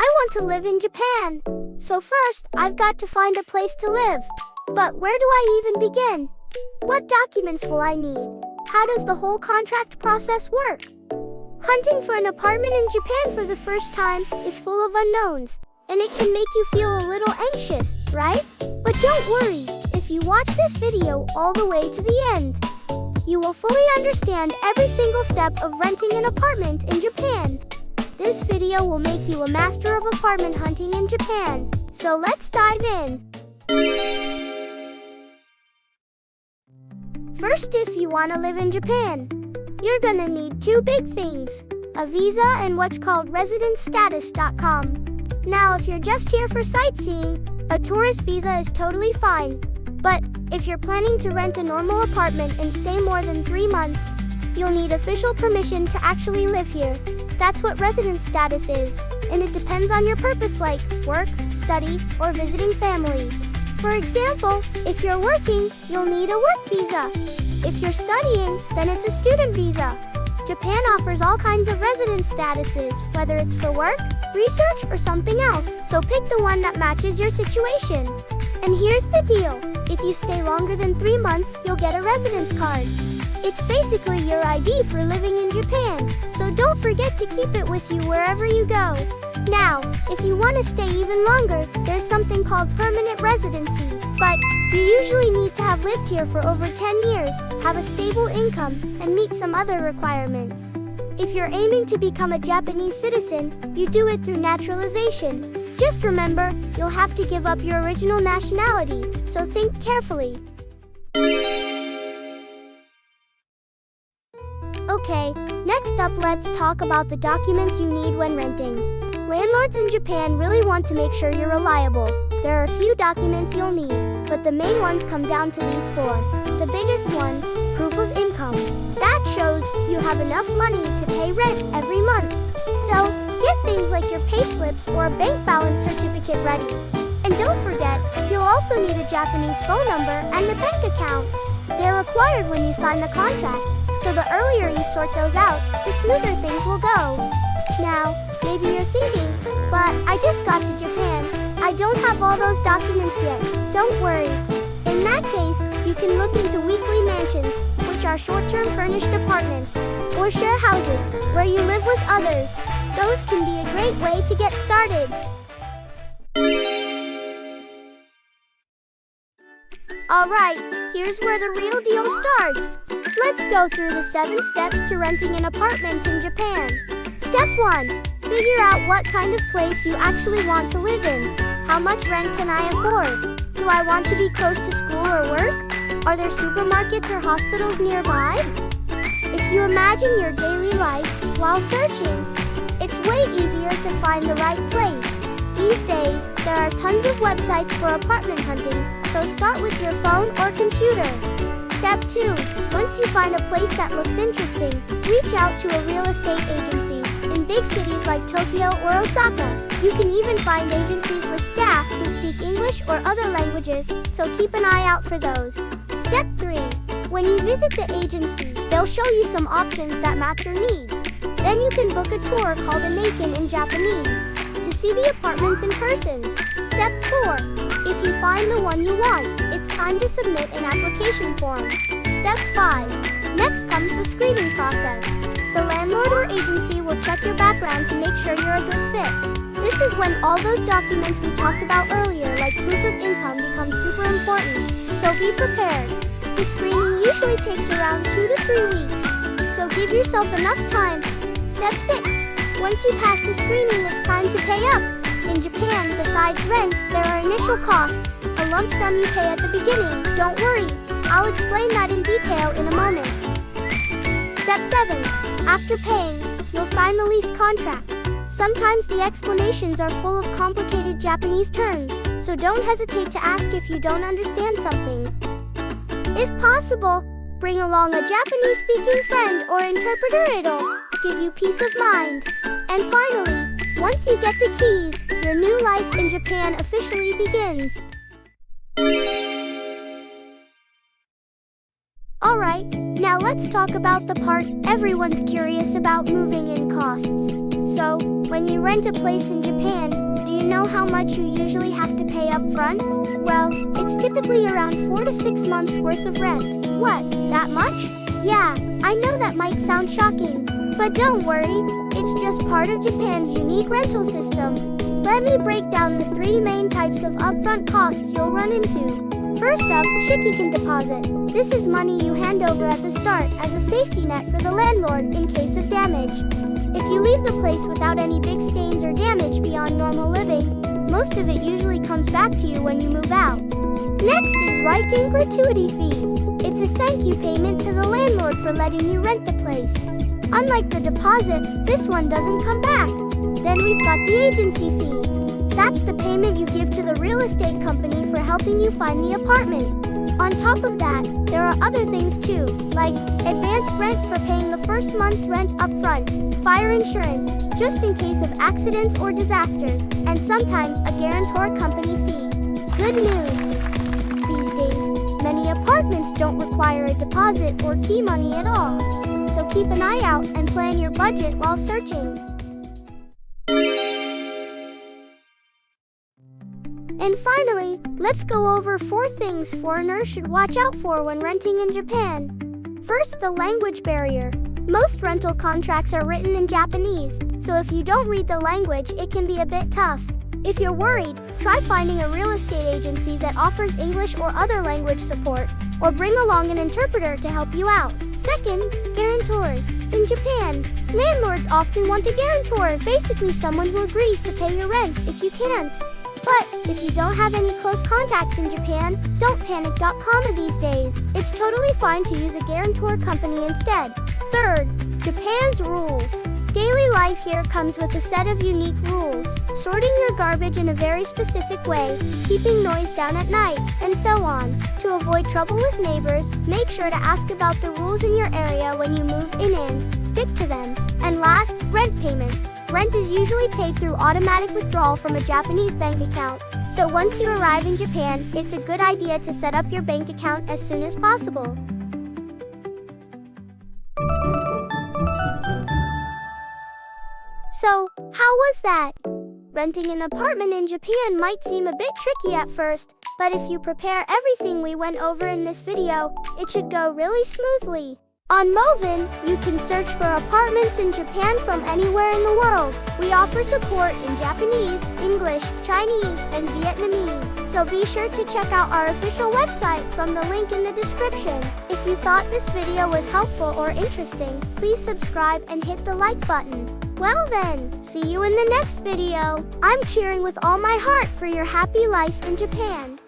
I want to live in Japan. So first, I've got to find a place to live. But where do I even begin? What documents will I need? How does the whole contract process work? Hunting for an apartment in Japan for the first time is full of unknowns, and it can make you feel a little anxious, right? But don't worry, if you watch this video all the way to the end, you will fully understand every single step of renting an apartment in Japan. This video will make you a master of apartment hunting in Japan. So let's dive in. First, if you want to live in Japan, you're gonna need two big things, a visa and what's called residence-status.com. Now, if you're just here for sightseeing, a tourist visa is totally fine. But if you're planning to rent a normal apartment and stay more than 3 months, you'll need official permission to actually live here. That's what residence status is, and it depends on your purpose like work, study, or visiting family. For example, if you're working, you'll need a work visa. If you're studying, then it's a student visa. Japan offers all kinds of residence statuses, whether it's for work, research, or something else, so pick the one that matches your situation. And here's the deal. If you stay longer than 3 months, you'll get a residence card. It's basically your ID for living in Japan, so don't forget to keep it with you wherever you go. Now, if you want to stay even longer, there's something called permanent residency. But you usually need to have lived here for over 10 years, have a stable income, and meet some other requirements. If you're aiming to become a Japanese citizen, you do it through naturalization. Just remember, you'll have to give up your original nationality, so think carefully. Okay, next up let's talk about the documents you need when renting. Landlords in Japan really want to make sure you're reliable. There are a few documents you'll need, but the main ones come down to these 4. The biggest one, proof of income. That shows you have enough money to pay rent every month. So, get things like your payslips or a bank balance certificate ready. And don't forget, you'll also need a Japanese phone number and a bank account. They're required when you sign the contract, so the earlier you sort those out, the smoother things will go. Now, maybe you're thinking, but I just got to Japan. I don't have all those documents yet. Don't worry. In that case, you can look into weekly mansions, which are short-term furnished apartments, or share houses, where you live with others. Those can be a great way to get started. Alright, here's where the real deal starts. Let's go through the 7 steps to renting an apartment in Japan. Step 1. Figure out what kind of place you actually want to live in. How much rent can I afford? Do I want to be close to school or work? Are there supermarkets or hospitals nearby? If you imagine your daily life while searching, it's way easier to find the right place. These days, there are tons of websites for apartment hunting, so start with your phone or computer. Step 2. Once you find a place that looks interesting, reach out to a real estate agency. In big cities like Tokyo or Osaka, you can even find agencies with staff who speak English or other languages, so keep an eye out for those. Step 3. When you visit the agency, they'll show you some options that match your needs. Then you can book a tour called a Reikin in Japanese to see the apartments in person. Step 4. If you find the one you want, it's time to submit an application form. Step 5. Next comes the screening process. The landlord or agency will check your background to make sure you're a good fit. This is when all those documents we talked about earlier, like proof of income, become super important. So be prepared. The screening usually takes around 2 to 3 weeks, so give yourself enough time. Step 6. Once you pass the screening, it's time to pay up. In Japan, besides rent, there are initial costs, a lump sum you pay at the beginning. Don't worry, I'll explain that in detail in a moment. Step 7. After paying, you'll sign the lease contract. Sometimes the explanations are full of complicated Japanese terms, so don't hesitate to ask if you don't understand something. If possible, bring along a Japanese-speaking friend or interpreter. It'll give you peace of mind. And finally, once you get the keys, your new life in Japan officially begins. Alright, now let's talk about the part everyone's curious about: moving in costs. So, when you rent a place in Japan, do you know how much you usually have to pay up front? Well, it's typically around 4 to 6 months worth of rent. What, that much? Yeah, I know that might sound shocking, but don't worry, it's just part of Japan's unique rental system. Let me break down the 3 main types of upfront costs you'll run into. First up, Shikikin deposit. This is money you hand over at the start as a safety net for the landlord in case of damage. If you leave the place without any big stains or damage beyond normal living, most of it usually comes back to you when you move out. Next is Reikin gratuity fee. It's a thank you payment to the landlord for letting you rent the place. Unlike the deposit, this one doesn't come back. Then we've got the agency fee. That's the payment you give to the real estate company for helping you find the apartment. On top of that, there are other things too, like advanced rent for paying the first month's rent up front, fire insurance, just in case of accidents or disasters, and sometimes a guarantor company fee. Good news! These days, many apartments don't require a deposit or key money at all. So keep an eye out and plan your budget while searching. And finally, let's go over 4 things foreigners should watch out for when renting in Japan. First, the language barrier. Most rental contracts are written in Japanese, so if you don't read the language, it can be a bit tough. If you're worried, try finding a real estate agency that offers English or other language support, or bring along an interpreter to help you out. Second, guarantors. In Japan, landlords often want a guarantor, basically someone who agrees to pay your rent if you can't. But if you don't have any close contacts in Japan, don't panic. These days, it's totally fine to use a guarantor company instead. Third, Japan's rules. Daily life here comes with a set of unique rules, sorting your garbage in a very specific way, keeping noise down at night, and so on. To avoid trouble with neighbors, make sure to ask about the rules in your area when you move in, stick to them. And last, rent payments. Rent is usually paid through automatic withdrawal from a Japanese bank account, so once you arrive in Japan, it's a good idea to set up your bank account as soon as possible. So, how was that? Renting an apartment in Japan might seem a bit tricky at first, but if you prepare everything we went over in this video, it should go really smoothly. On mooovin, you can search for apartments in Japan from anywhere in the world. We offer support in Japanese, English, Chinese, and Vietnamese. So be sure to check out our official website from the link in the description. If you thought this video was helpful or interesting, please subscribe and hit the like button. Well then, see you in the next video. I'm cheering with all my heart for your happy life in Japan.